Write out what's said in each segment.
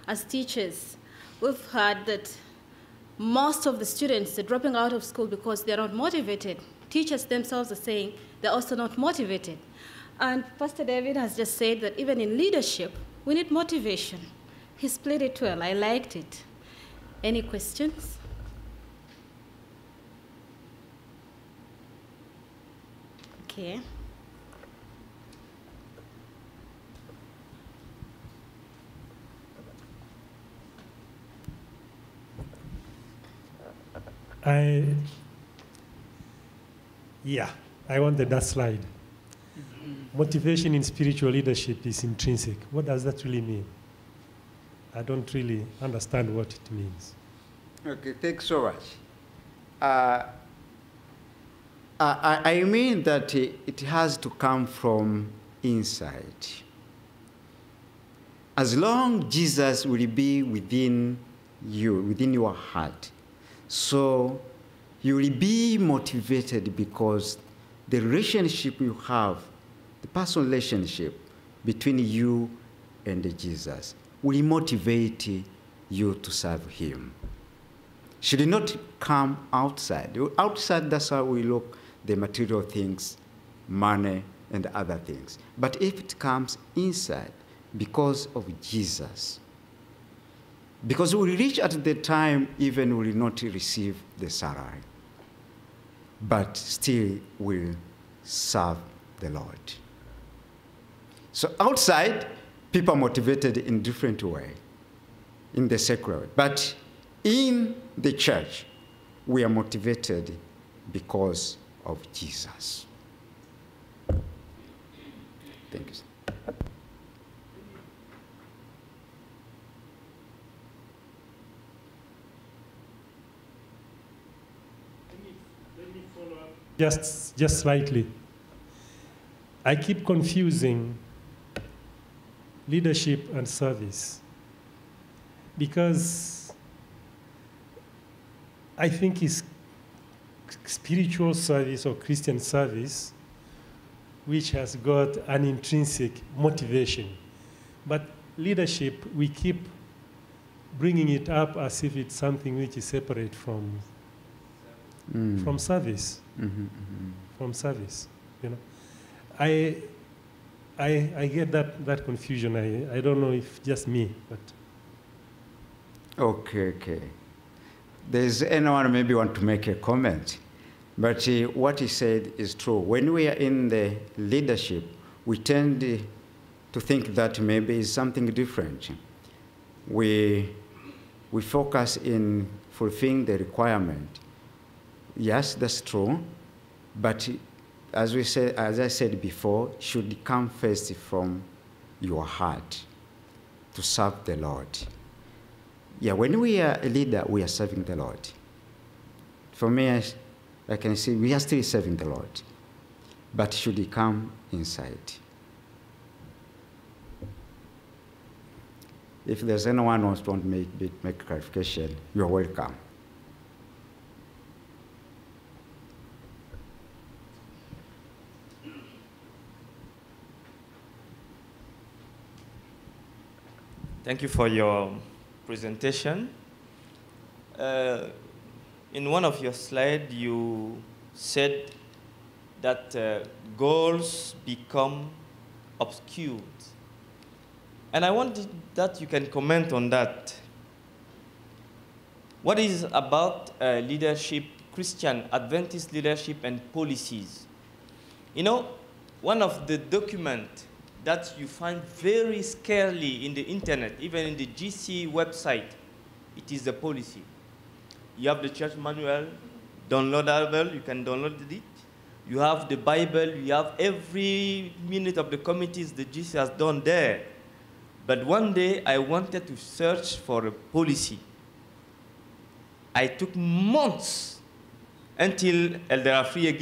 as teachers, we've heard that most of the students are dropping out of school because they're not motivated. Teachers themselves are saying they're also not motivated. And Pastor David has just said that even in leadership, we need motivation. He split it well. I liked it. Any questions? Okay. I wanted that slide. Motivation in spiritual leadership is intrinsic. What does that really mean? I don't really understand what it means. Okay, thanks so much. I mean that it has to come from inside. As long as Jesus will be within you, within your heart, so you will be motivated because the relationship you have, the personal relationship between you and Jesus, will motivate you to serve him. Should not come outside. Outside, that's how we look, the material things, money, and other things. But if it comes inside, because of Jesus, because we reach at the time even we will not receive the salary, but still will serve the Lord. So outside, people are motivated in different way, in the secular way. But in the church, we are motivated because of Jesus. Thank you. Let me follow up just slightly. I keep confusing leadership and service because I think it's spiritual service or Christian service which has got an intrinsic motivation. But leadership, we keep bringing it up as if it's something which is separate from service. From service, you know. I get that confusion. I don't know if just me, but. Okay. There's anyone maybe want to make a comment, but what he said is true. When we are in the leadership, we tend to think that maybe it's something different. We focus in fulfilling the requirement. Yes, that's true, but as I said before, should come first from your heart to serve the Lord. Yeah, when we are a leader, we are serving the Lord. For me, I can say we are still serving the Lord, but should he come inside? If there's anyone who wants to make clarification, you're welcome. Thank you for your presentation. In one of your slides, you said that goals become obscured. And I wanted that you can comment on that. What is about leadership, Christian Adventist leadership and policies? You know, one of the documents that you find very scarcely in the internet, even in the GC website, it is the policy. You have the church manual, downloadable, you can download it. You have the Bible, you have every minute of the committees the GC has done there. But one day I wanted to search for a policy. I took months until Elder Afriye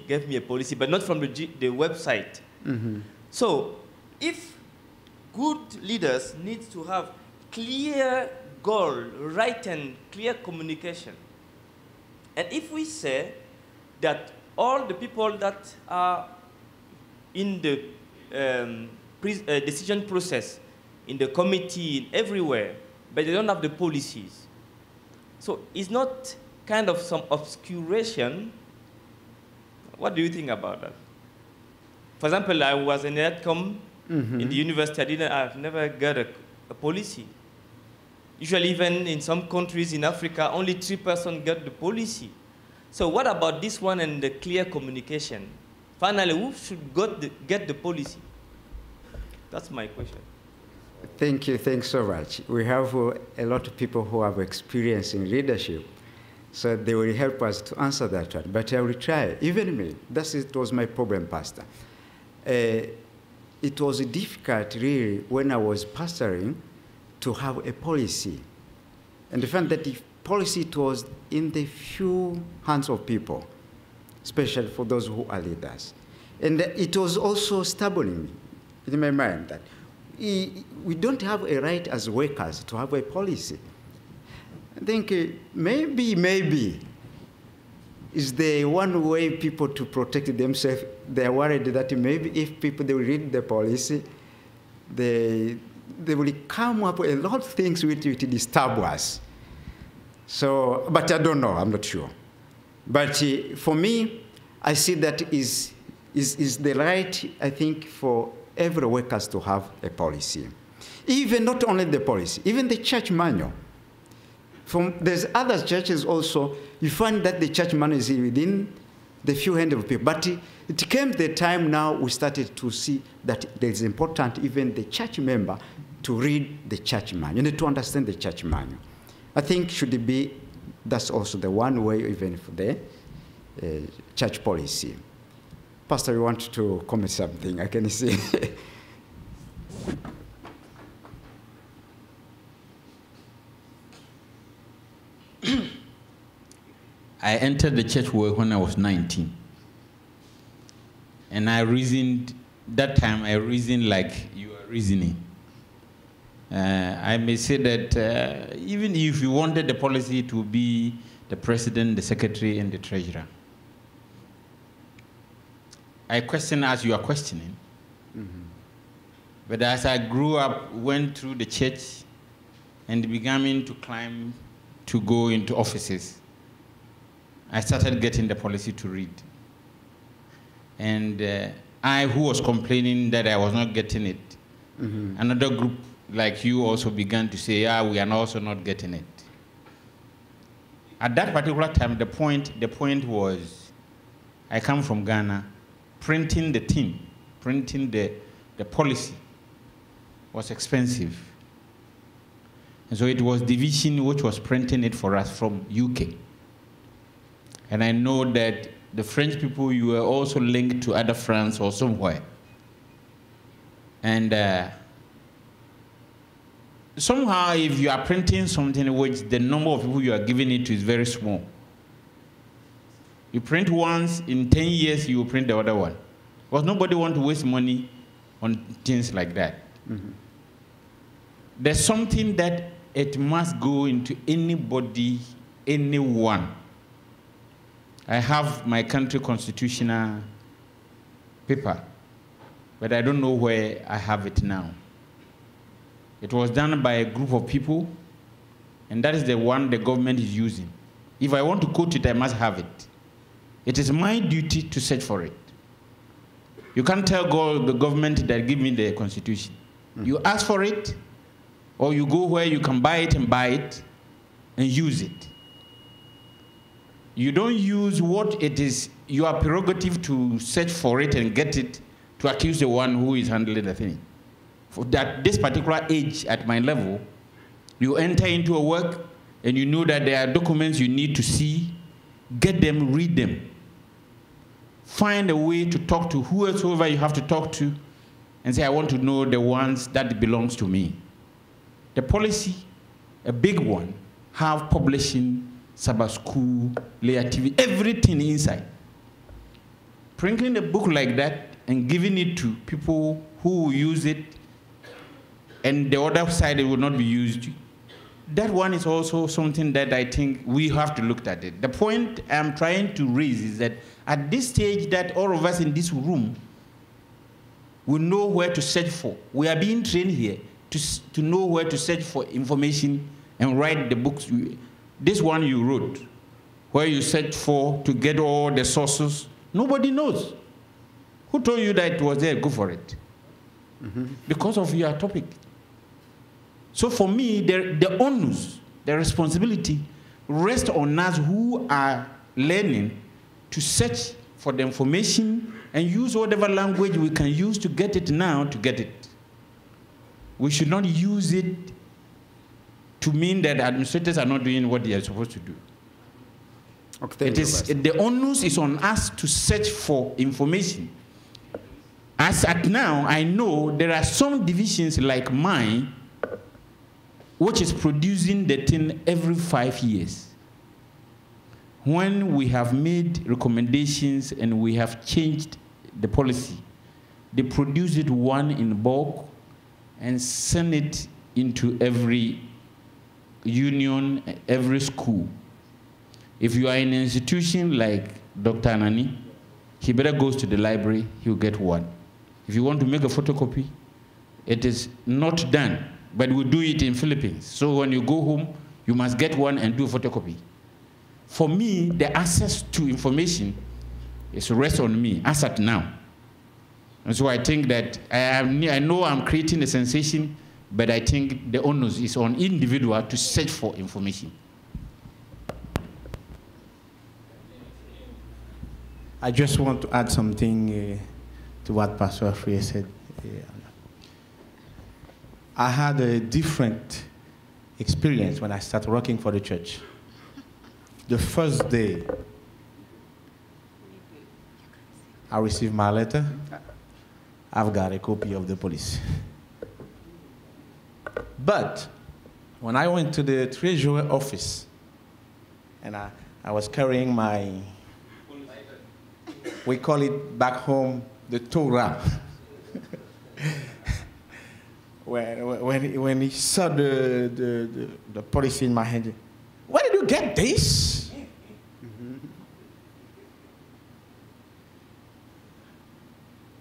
gave me a policy, but not from the website. So, if good leaders need to have clear goal, right and clear communication, and if we say that all the people that are in the decision process, in the committee, everywhere, but they don't have the policies. So it's not kind of some obscuration. What do you think about that? For example, I was in EdCom in the university. I've never got a policy. Usually, even in some countries in Africa, only 3% get the policy. So what about this one and the clear communication? Finally, who should get the policy? That's my question. Thank you. Thanks so much. We have a lot of people who have experience in leadership, so they will help us to answer that one. But I will try. Even me, it was my problem, Pastor. It was difficult, really, when I was pastoring, to have a policy. And I found that the policy it was in the few hands of people, especially for those who are leaders. And it was also stubborn in my mind that we don't have a right as workers to have a policy. I think maybe is the one way people to protect themselves. They are worried that maybe if people they will read the policy, they will come up with a lot of things which will disturb us. So, but I don't know, I'm not sure. But for me, I see that is the right, I think, for every workers to have a policy. Even not only the policy, even the church manual. There's other churches also, you find that the church manual is within the few hands of people. But it came the time now we started to see that it is important even the church member to read the church manual. You need to understand the church manual. I think should be, that's also the one way even for the church policy. Pastor, you want to comment something? I can see. I entered the church work when I was 19. And I reasoned, that time I reasoned like you are reasoning. I may say that even if you wanted the policy to be the president, the secretary, and the treasurer, I question as you are questioning. But as I grew up, went through the church, and began to climb to go into offices, I started getting the policy to read. And I, who was complaining that I was not getting it, another group like you also began to say, yeah, we are also not getting it. At that particular time, the point was, I come from Ghana, printing the thing, printing the policy was expensive. And so it was Division which was printing it for us from UK. And I know that the French people, you were also linked to other France or somewhere. And somehow, if you are printing something which the number of people you are giving it to is very small, you print once, in 10 years, you will print the other one. Because nobody wants to waste money on things like that. There's something that it must go into anybody, anyone. I have my country constitutional paper, but I don't know where I have it now. It was done by a group of people, and that is the one the government is using. If I want to quote it, I must have it. It is my duty to search for it. You can't tell the government that give me the constitution. You ask for it, or you go where you can buy it and use it. You don't use what it is your prerogative to search for it and get it to accuse the one who is handling the thing. For that, this particular age at my level, you enter into a work and you know that there are documents you need to see, get them, read them. Find a way to talk to whoever you have to talk to and say, I want to know the ones that belongs to me. The policy, a big one, have publishing, Sabbath school, layer TV, everything inside. Printing a book like that and giving it to people who will use it, and the other side it will not be used. That one is also something that I think we have to look at it. The point I'm trying to raise is that at this stage that all of us in this room will know where to search for. We are being trained here. to know where to search for information and write the books. This one you wrote, where you search for to get all the sources, nobody knows. Who told you that it was there? Go for it. Because of your topic. So for me, the onus, the responsibility rests on us who are learning to search for the information and use whatever language we can use to get it now to get it. We should not use it to mean that administrators are not doing what they are supposed to do. Okay, the onus is on us to search for information. As at now, I know there are some divisions like mine which is producing the thing every 5 years. When we have made recommendations and we have changed the policy, they produce it one in bulk and send it into every union, every school. If you are in an institution like Dr. Anani, he better goes to the library, he'll get one. If you want to make a photocopy, it is not done, but we do it in Philippines. So when you go home, you must get one and do a photocopy. For me, the access to information is rest on me, as at now. And so I think that I know I'm creating a sensation, but I think the onus is on individual to search for information. I just want to add something to what Pastor Afriye said. I had a different experience when I started working for the church. The first day I received my letter, I've got a copy of the police. But when I went to the treasurer office and I was carrying my, we call it back home, the Torah. when he saw the policy in my hand, where did you get this?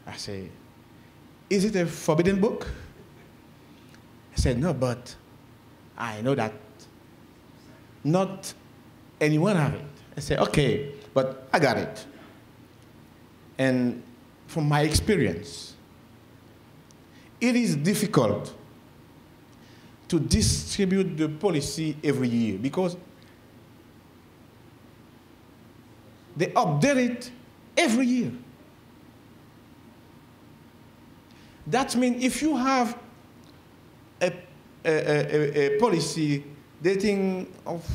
I said, is it a forbidden book? I said, no, but I know that not anyone have it. I said, okay, but I got it. And from my experience, it is difficult to distribute the policy every year because they update it every year. That means if you have a policy dating of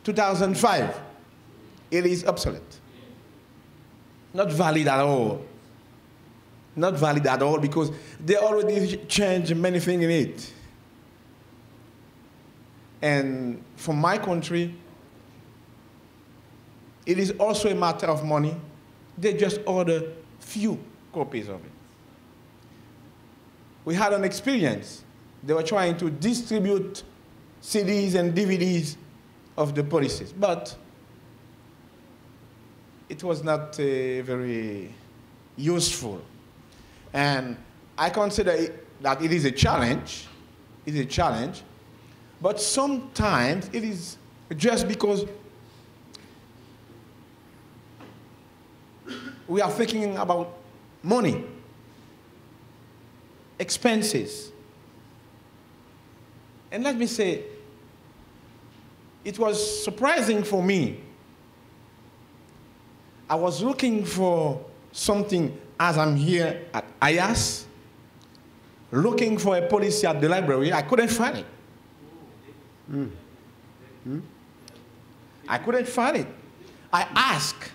2005, it is obsolete. Not valid at all. Not valid at all because they already changed many things in it. And for my country, it is also a matter of money. They just order few copies of it. We had an experience. They were trying to distribute CDs and DVDs of the policies, but it was not very useful. And I consider that it is a challenge. It is a challenge. But sometimes it is just because we are thinking about money, expenses. And let me say, it was surprising for me. I was looking for something as I'm here at AIIAS, looking for a policy at the library. I couldn't find it. I couldn't find it. I asked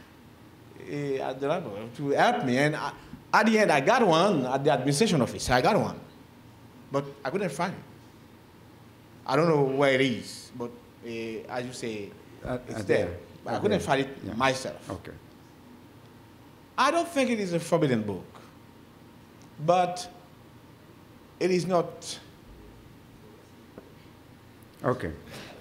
at the library to help me, and at the end I got one at the administration office. I got one, but I couldn't find it. I don't know where it is, but as you say, it's there. But I couldn't find it myself. Okay. I don't think it is a forbidden book, but it is not. Okay.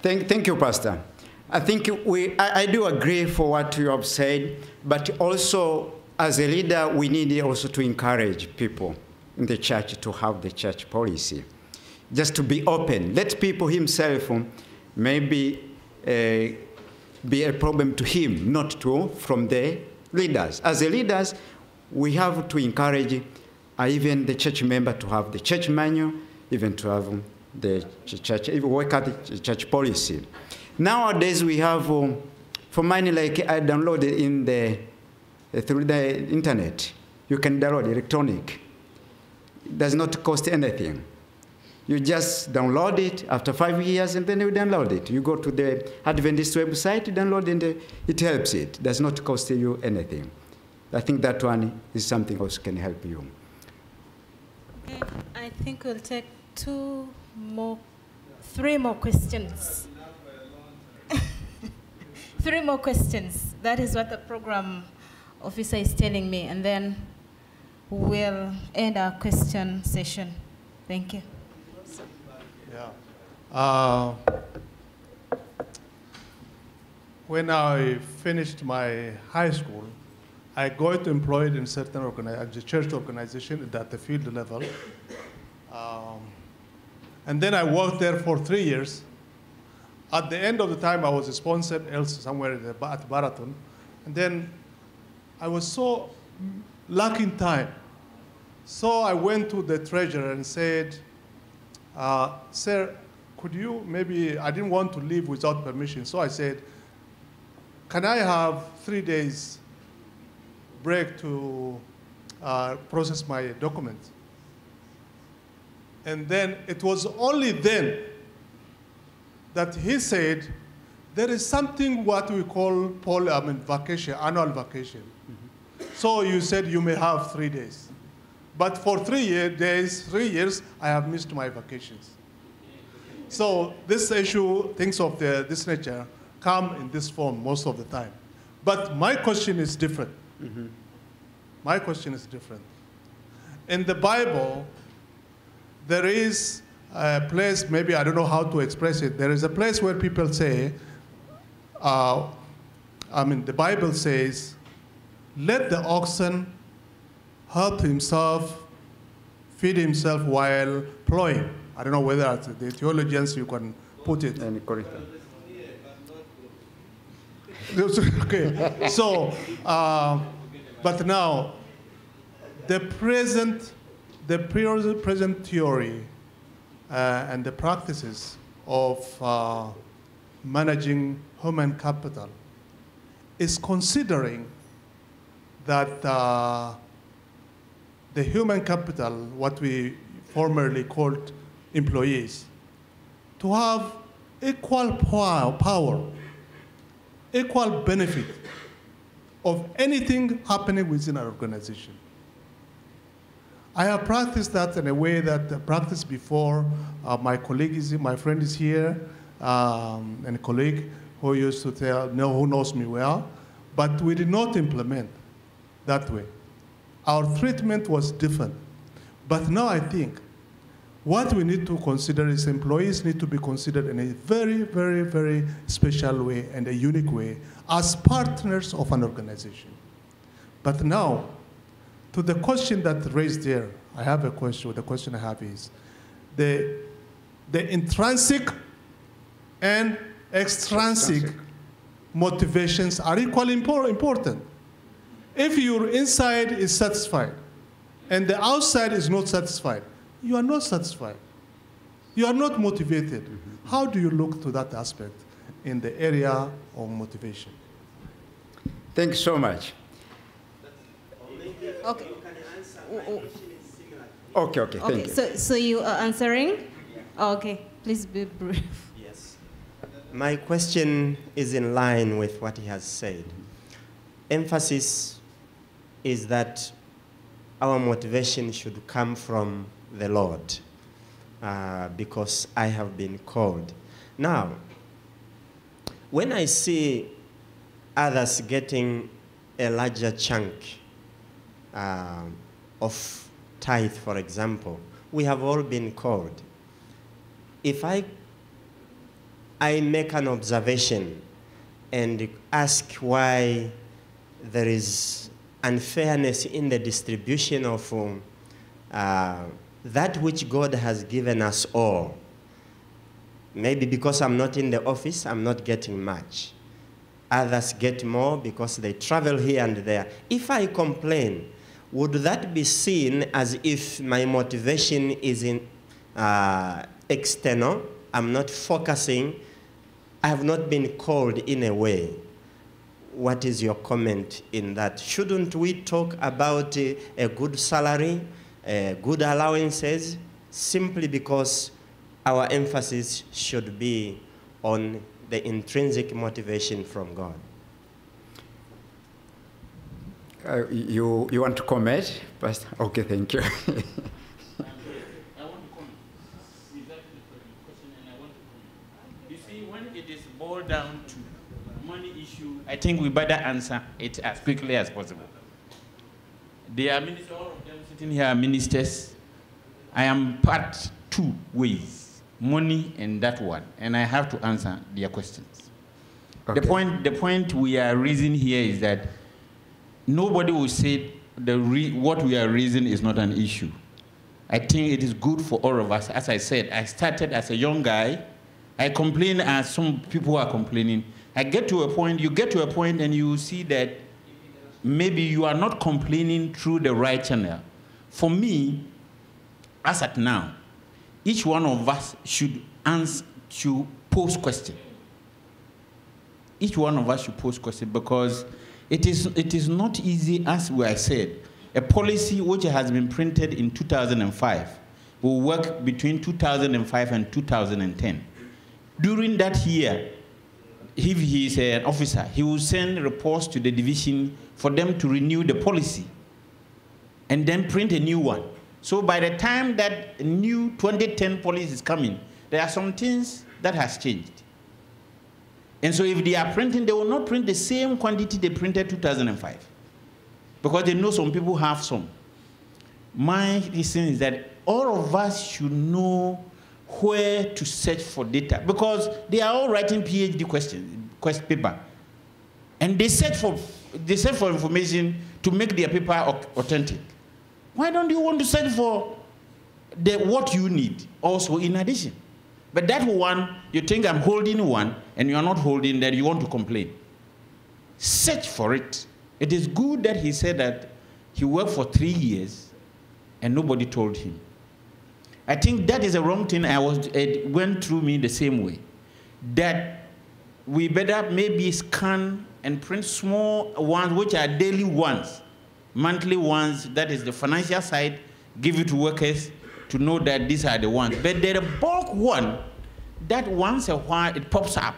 Thank you, Pastor. I think I do agree for what you have said, but also as a leader, we need also to encourage people. in the church to have the church policy. Just to be open. Let people himself maybe be a problem to him, not to from the leaders. As the leaders, we have to encourage even the church member to have the church manual, even to have the church, even work at the church policy. Nowadays, we have, for mine, like I downloaded in through the internet. You can download electronic. It does not cost anything. You just download it after 5 years, and then you download it. You go to the Adventist website, download it, and it helps it. It does not cost you anything. I think that one is something else can help you. Okay, I think we'll take three more questions. 3 more questions. That is what the program officer is telling me, and then we'll end our question session. Thank you. Yeah. When I finished my high school, I got employed in certain church organization at the field level. And then I worked there for 3 years. At the end of the time, I was sponsored somewhere at Marathon. And then I was so lacking time. So I went to the treasurer and said, sir, could you maybe, I didn't want to leave without permission. So I said, can I have 3 days break to process my documents? And then it was only then that he said, there is something what we call vacation, annual vacation. Mm-hmm. So you said you may have 3 days. But for 3 years, I have missed my vacations. So this issue, things of this nature, come in this form most of the time. But my question is different. Mm-hmm. My question is different. In the Bible, there is a place, maybe I don't know how to express it. There is a place where people say, the Bible says, let the oxen help himself, feed himself while plowing. I don't know whether the theologians you can put it. Okay, so, but now, the present theory and the practices of managing human capital is considering that the human capital, what we formerly called employees, to have equal power, equal benefit of anything happening within our organization. I have practiced that in a way that I practiced before. My friend is here, and a colleague who used to who knows me well, but we did not implement that way. Our treatment was different. But now I think what we need to consider is employees need to be considered in a very, very, very special way and a unique way as partners of an organization. But now, to the question that raised there, I have a question. The question I have is, the intrinsic and extrinsic motivations are equally important. If your inside is satisfied and the outside is not satisfied, you are not satisfied. You are not motivated. Mm-hmm. How do you look to that aspect in the area of motivation? Thank you so much. Okay. Okay, thank you. So you are answering? Okay, please be brief. Yes. My question is in line with what he has said. Emphasis is that our motivation should come from the Lord, because I have been called. Now, when I see others getting a larger chunk of tithe, for example, we have all been called. If I make an observation and ask why there is unfairness in the distribution of that which God has given us all. Maybe because I'm not in the office, I'm not getting much. Others get more because they travel here and there. If I complain, would that be seen as if my motivation is external? I'm not focusing. I have not been called in a way. What is your comment in that? Shouldn't we talk about a good salary, good allowances, simply because our emphasis should be on the intrinsic motivation from God? You want to comment, Pastor? Okay, thank you. I want to comment. Exactly the question, and I want to comment. You see, when it is boiled down to money issue, I think we better answer it as quickly as possible. They are ministers, all of them sitting here are ministers. I am part two ways, money and that one, and I have to answer their questions. Okay. The point we are raising here is that nobody will say what we are raising is not an issue. I think it is good for all of us. As I said, I started as a young guy. I complain as some people are complaining. I get to a point, you get to a point and you see that maybe you are not complaining through the right channel. For me, as at now, each one of us should answer, to pose questions. Each one of us should pose questions because it is not easy, as I said. A policy which has been printed in 2005 will work between 2005 and 2010. During that year, if he is an officer, he will send reports to the division for them to renew the policy and then print a new one. So by the time that new 2010 policy is coming, there are some things that has changed. And so if they are printing, they will not print the same quantity they printed 2005 because they know some people have some. My reason is that all of us should know where to search for data because they are all writing PhD question paper. And they search for information to make their paper authentic. Why don't you want to search for what you need also in addition? But that one, you think I'm holding one, and you're not holding that, you want to complain. Search for it. It is good that he said that he worked for 3 years, and nobody told him. I think that is a wrong thing. It went through me the same way. That we better maybe scan and print small ones, which are daily ones, monthly ones, that is the financial side, give it to workers, to know that these are the ones. But there are bulk one that once a while it pops up.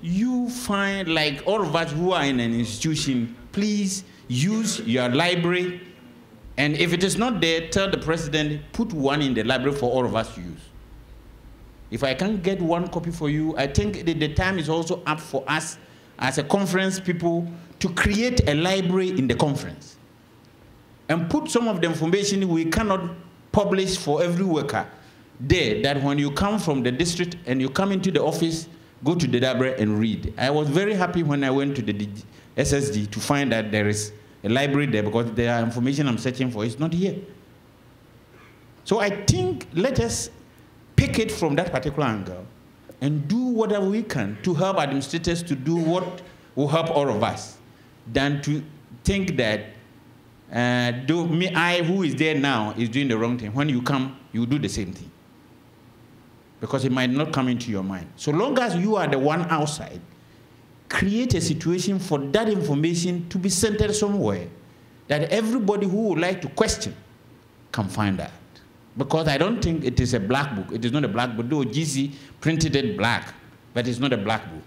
You find, like all of us who are in an institution, please use your library. And if it is not there, tell the president, put one in the library for all of us to use. If I can't get one copy for you, I think the time is also up for us as a conference people to create a library in the conference. And put some of the information we cannot publish for every worker there, that when you come from the district and you come into the office, go to the library and read. I was very happy when I went to the SSD to find that there is a library there because the information I'm searching for is not here. So I think let us pick it from that particular angle and do whatever we can to help administrators to do what will help all of us, than to think that who is there now is doing the wrong thing. When you come, you do the same thing. Because it might not come into your mind. So long as you are the one outside, create a situation for that information to be centered somewhere that everybody who would like to question can find out. Because I don't think it is a black book. It is not a black book. Though GC printed it black, but it's not a black book.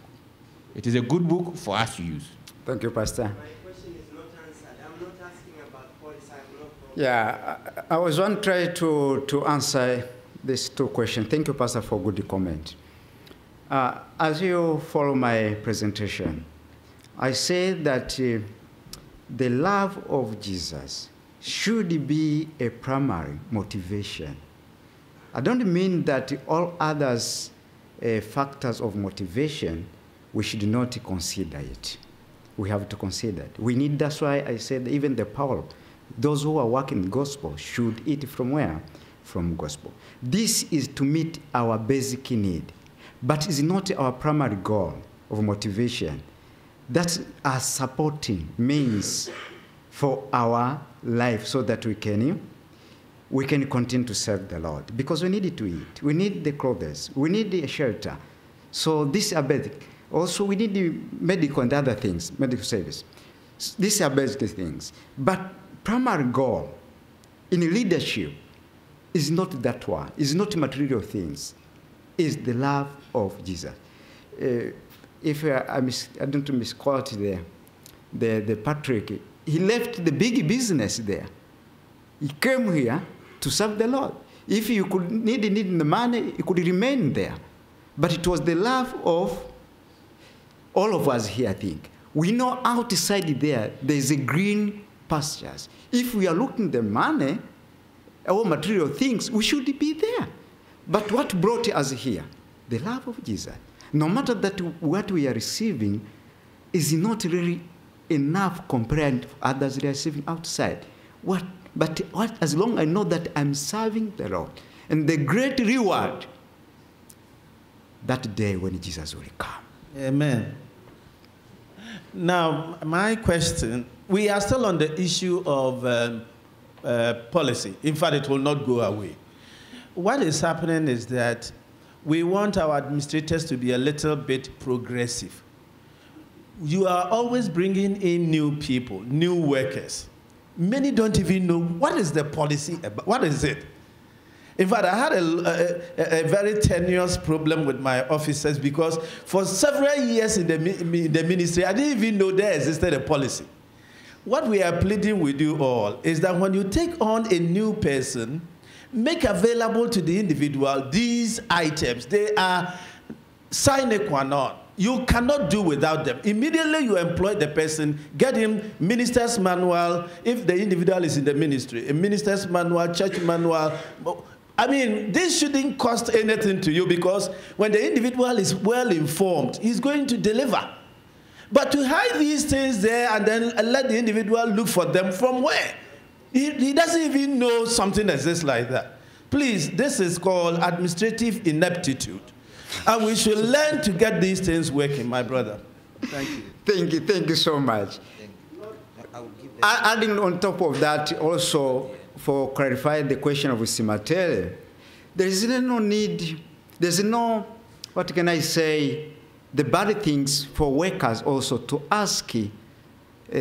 It is a good book for us to use. Thank you, Pastor. Yeah, I was one trying to answer these two questions. Thank you, Pastor, for good comment. As you follow my presentation, I say that the love of Jesus should be a primary motivation. I don't mean that all others factors of motivation, we should not consider it. We have to consider it. We need, that's why I said even the Paul, Those who are working in gospel should eat from where? From gospel. This is to meet our basic need, but it's not our primary goal of motivation. That's a supporting means for our life so that we can continue to serve the Lord. Because we need to eat. We need the clothes. We need the shelter. So these are basic. Also, we need the medical and other things, medical service. These are basic things. But primary goal in leadership is not that one. It's not material things. It's the love of Jesus. If I don't misquote the Patrick, he left the big business there. He came here to serve the Lord. If you could need the money, he could remain there. But it was the love of all of us here, I think. We know outside there's a green pastures. If we are looking at the money, or material things, we should be there. But what brought us here? The love of Jesus. No matter that what we are receiving is not really enough compared to others receiving outside. But as long as I know that I'm serving the Lord, and the great reward, that day when Jesus will come. Amen. Now, my question, we are still on the issue of policy. In fact, it will not go away. What is happening is that we want our administrators to be a little bit progressive. You are always bringing in new people, new workers. Many don't even know what is the policy about. What is it? In fact, I had a very tenuous problem with my officers because for several years in the ministry, I didn't even know there existed a policy. What we are pleading with you all is that when you take on a new person, make available to the individual these items. They are sine qua non. You cannot do without them. Immediately you employ the person, get him minister's manual, if the individual is in the ministry, a minister's manual, church manual. I mean, this shouldn't cost anything to you because when the individual is well informed, he's going to deliver. But to hide these things there and then let the individual look for them from where? He doesn't even know something exists like that. Please, this is called administrative ineptitude. And we should learn to get these things working, my brother. Thank you. Thank you so much. Adding on top of that, also, for clarifying the question of Simatele, there is no need, there's no, what can I say, the bad things for workers also to ask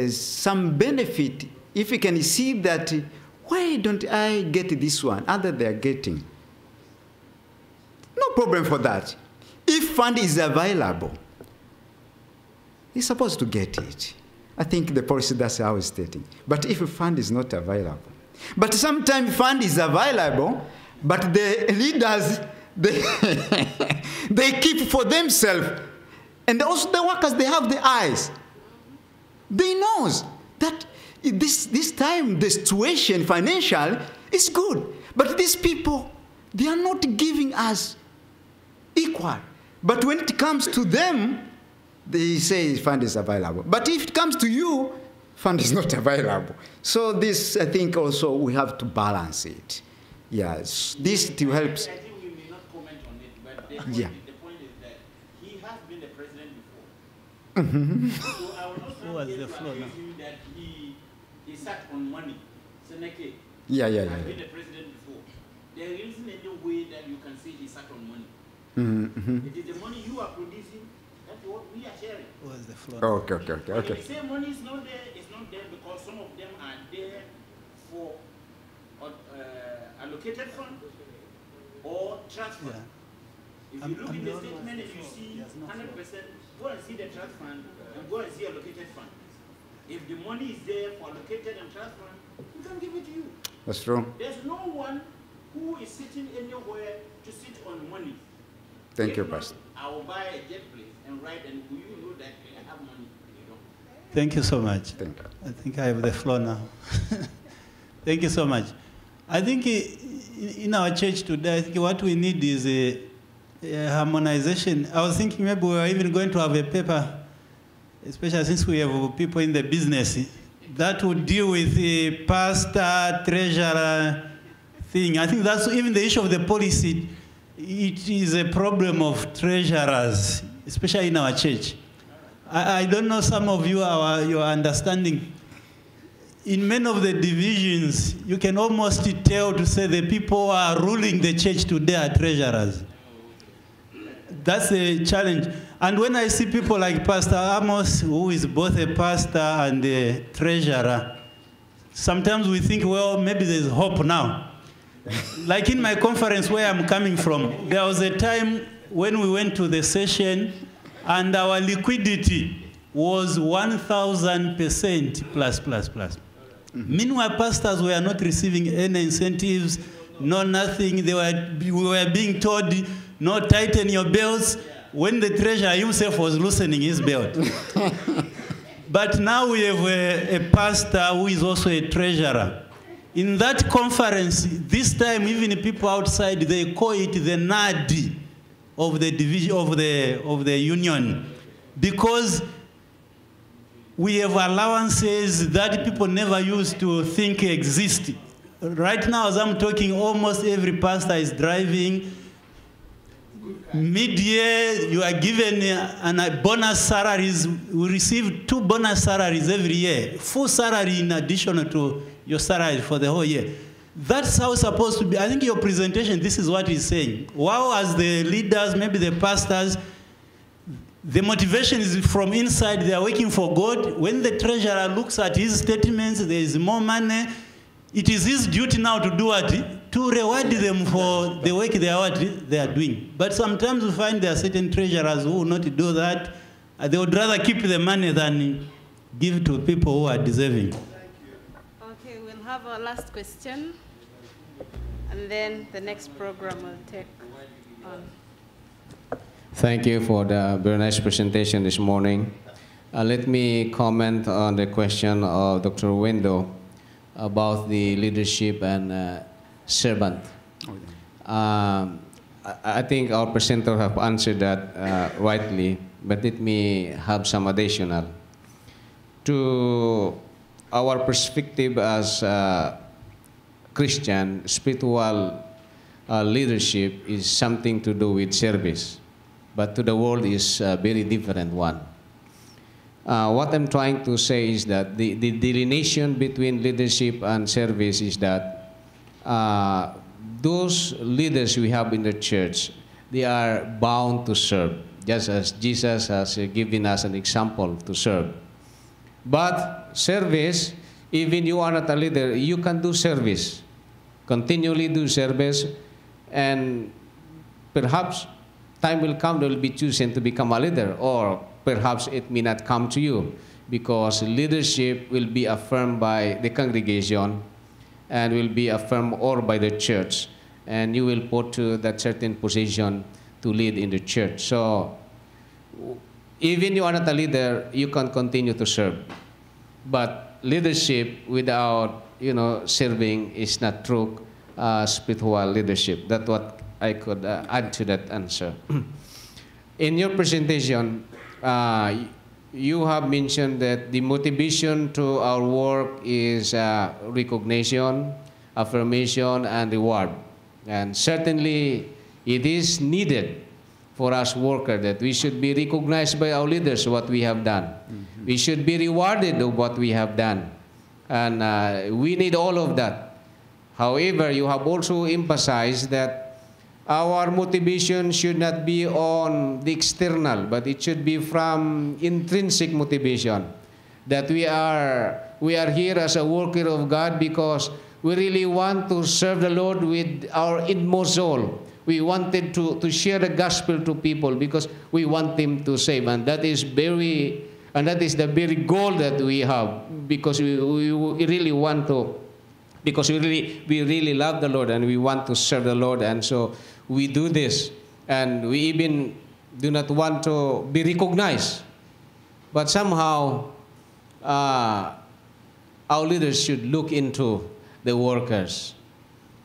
some benefit. If you can see that, why don't I get this one, other they are getting? No problem for that. If fund is available, he's supposed to get it. I think the policy, that's how it's stating. But if a fund is not available, but sometimes fund is available, but the leaders, they keep for themselves. And also the workers, they have the eyes. They know that this time the situation financial is good. But these people, they are not giving us equal. But when it comes to them, they say fund is available. But if it comes to you, fund is not available. So this, I think, also we have to balance it. Yes, this to help. I think we may not comment on it, but the point is that he has been the president before. So I will not stand here to accuse you that he sat on money. Seneke has been the president before. There isn't any way that you can say he sat on money. It is the money you are producing. That's what we are sharing. Was the floor? Okay. When you say money is not there, it's not there because some of them are there for allocated fund or trust fund. If you look in the statement and you see 100%, go and see the trust fund and go and see allocated fund. If the money is there for allocated and trust fund, we can give it to you. That's true. There's no one who is sitting anywhere to sit on money. Thank you, Pastor. I will buy a jet plane and ride, and you know that I have money. You know. Thank you so much. Thank you. I think I have the floor now. Thank you so much. I think in our church today, I think what we need is a harmonization. I was thinking maybe we are even going to have a paper, especially since we have people in the business, that would deal with the pastor, treasurer thing. I think that's even the issue of the policy. It is a problem of treasurers, especially in our church. I don't know some of you, your understanding. In many of the divisions, you can almost tell to say the people who are ruling the church today are treasurers. That's a challenge. And when I see people like Pastor Amos, who is both a pastor and a treasurer, sometimes we think, well, maybe there's hope now. Like in my conference where I'm coming from, there was a time when we went to the session and our liquidity was 1,000% plus. Meanwhile, pastors were not receiving any incentives, no nothing. We were being told, no, tighten your belts, when the treasurer himself was loosening his belt. But now we have a pastor who is also a treasurer. In that conference, this time even people outside, they call it the NAD of the division of the union, because we have allowances that people never used to think exist. Right now, as I'm talking, almost every pastor is driving. Mid-year, you are given a bonus salaries. We receive 2 bonus salaries every year, full salary in addition to your salary for the whole year. That's how it's supposed to be. I think your presentation, this is what he's saying. Wow, as the leaders, maybe the pastors, the motivation is from inside. They are working for God. When the treasurer looks at his statements, there is more money. It is his duty now to do what? To reward them for the work they are doing. But sometimes we find there are certain treasurers who will not do that. They would rather keep the money than give to people who are deserving. Okay, we'll have our last question, and then the next program will take on. Thank you for the very nice presentation this morning. Let me comment on the question of Dr. Wendo about the leadership and servant. I think our presenter have answered that rightly, but let me have some additional. To our perspective as Christian, spiritual leadership is something to do with service, but to the world is a very different one. What I'm trying to say is that the delineation between leadership and service is that those leaders we have in the church, they are bound to serve, just as Jesus has given us an example to serve. But service, even you are not a leader, you can do service, continually do service, and perhaps time will come, they will be chosen to become a leader, or perhaps it may not come to you, because leadership will be affirmed by the congregation and will be affirmed or by the church, and you will put to that certain position to lead in the church. So even you are not a leader, you can continue to serve. But leadership without, serving is not true spiritual leadership. That's what I could add to that answer. In your presentation, you have mentioned that the motivation to our work is recognition, affirmation, and reward. And certainly, it is needed for us workers that we should be recognized by our leaders what we have done. Mm-hmm. We should be rewarded of what we have done. And we need all of that. However, you have also emphasized that our motivation should not be on the external, but it should be from intrinsic motivation. That we are here as a worker of God because we really want to serve the Lord with our inmost soul. We wanted to share the gospel to people because we want them to save, and that is the very goal that we have, because we really want to, because we really love the Lord and we want to serve the Lord, and so we do this, and we even do not want to be recognized, but somehow our leaders should look into the workers,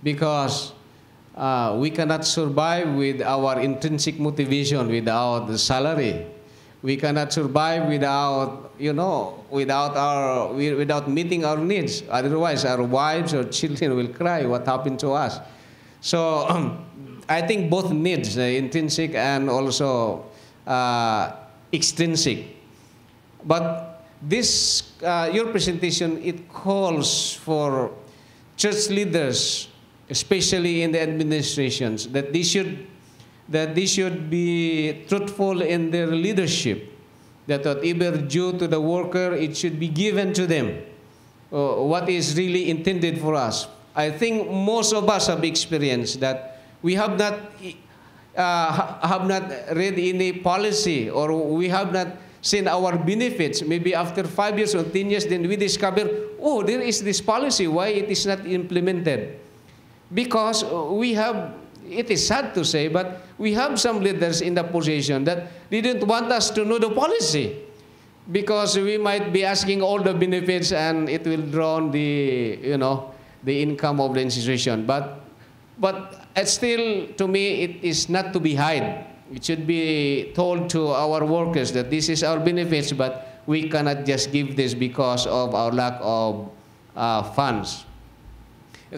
because we cannot survive with our intrinsic motivation without the salary. We cannot survive without, without meeting our needs. Otherwise, our wives or children will cry, what happened to us? So I think both needs, intrinsic and also extrinsic. But this, your presentation, it calls for church leaders, especially in the administrations, that they should be truthful in their leadership, that whatever due to the worker, it should be given to them, what is really intended for us. I think most of us have experienced that we have not read any policy, or we have not seen our benefits. Maybe after 5 years or 10 years, then we discover, oh, there is this policy, why it is not implemented? Because we have, it is sad to say, but we have some leaders in the position that didn't want us to know the policy, because we might be asking all the benefits and it will drown the, the income of the institution. But still, to me, it is not to be hid. It should be told to our workers that this is our benefits, but we cannot just give this because of our lack of funds.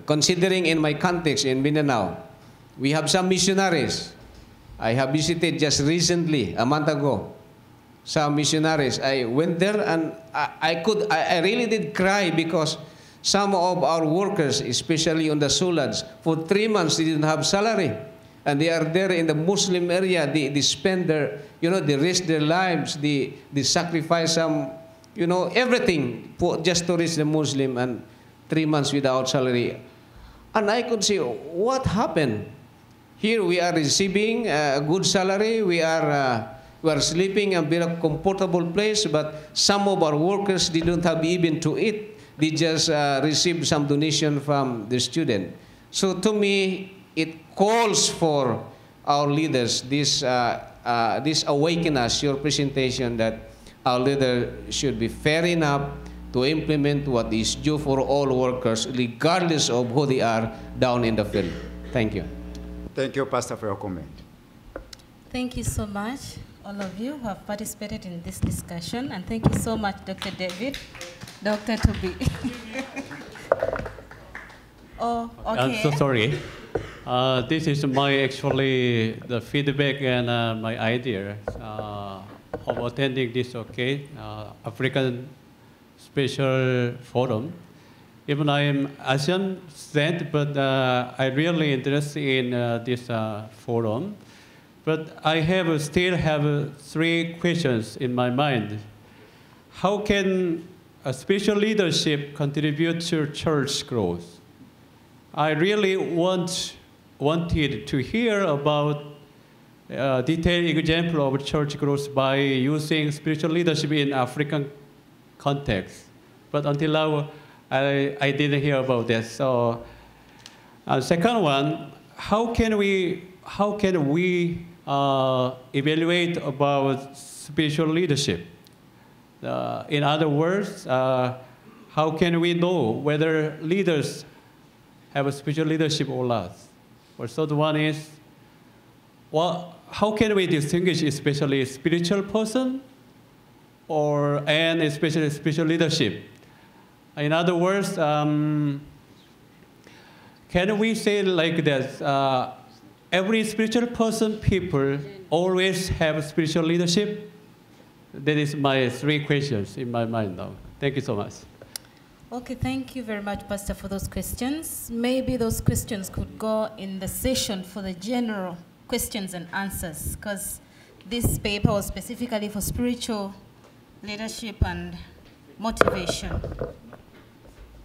Considering in my context in Mindanao, we have some missionaries. I have visited just recently, a month ago, some missionaries. I went there and I really did cry, because some of our workers, especially on the Sulans, for 3 months they didn't have salary. And they are there in the Muslim area. They spend their, they risk their lives. They sacrifice some, everything just to reach the Muslim, and 3 months without salary. And I could see what happened. Here we are receiving a good salary. We are sleeping in a very comfortable place, but some of our workers didn't have even to eat. They just received some donation from the student. So to me, it calls for our leaders, this awaken us, your presentation, that our leader should be fair enough to implement what is due for all workers, regardless of who they are down in the field. Thank you. Thank you, Pastor, for your comment. Thank you so much, all of you who have participated in this discussion, and thank you so much, Dr. David, Dr. Toby. Oh, okay. I'm so sorry. This is actually the feedback and my idea of attending this African Special Forum. Even I am ASEAN student, but I really interested in this forum. But I still have 3 questions in my mind. How can a spiritual leadership contribute to church growth? I really wanted to hear about a detailed example of church growth by using spiritual leadership in African context. But until now, I didn't hear about that. So, second one, how can we evaluate about spiritual leadership? In other words, how can we know whether leaders have a spiritual leadership or not? Or third one is, how can we distinguish especially a spiritual person and especially spiritual leadership? In other words, can we say like this, every spiritual person, people always have spiritual leadership? That is my 3 questions in my mind now. Thank you so much. Okay, thank you very much, Pastor, for those questions. Maybe those questions could go in the session for the general questions and answers, because this paper was specifically for spiritual leadership and motivation.